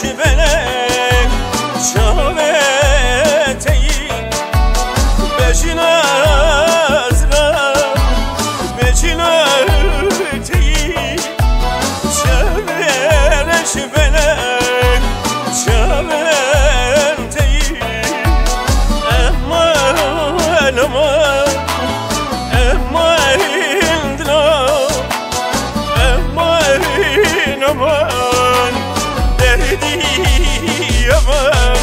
belek çaveteyi beşinazra beşinateyi çavereş belek çaveteyi aman aman aman derdi yaman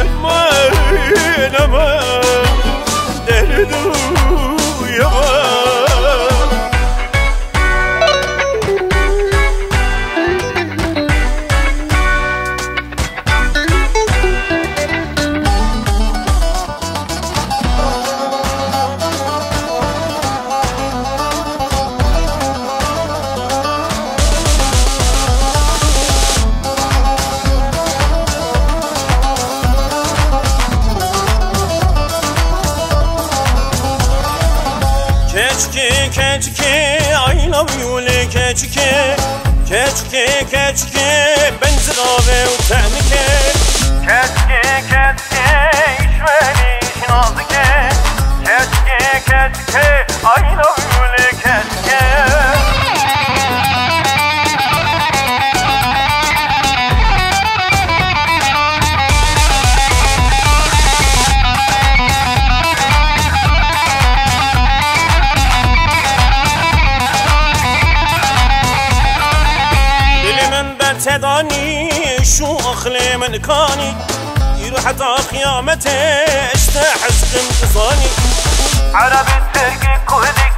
aman aman derdi yaman. Keçki I love you le keçki keçki benzerave utanke keçki işveli şinazke keçki I love you le keçki. تداني شو أخلي من كاني يروح حتى قيامته اشتحس انتصاني عربي تركي كردي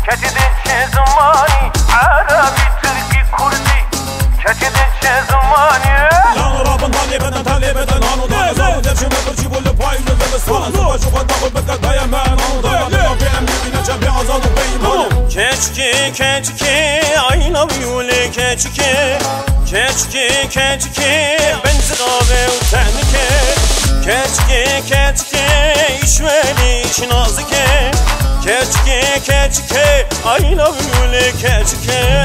كتدش زماني عربي تركي كردي كتدش زماني لا رابن طالي بدن طالي بدن أنا ضايع زود تمشي ما ترجي ولا بايل ولا بسوان زوا شو قد تاخذ بدك ضايع ما أنا ضايع في أمريكا نجاب عزاد وبيمان keçki I love you le keçki benzerave utanke keçki işveli şinazke keçki I love you le keçki.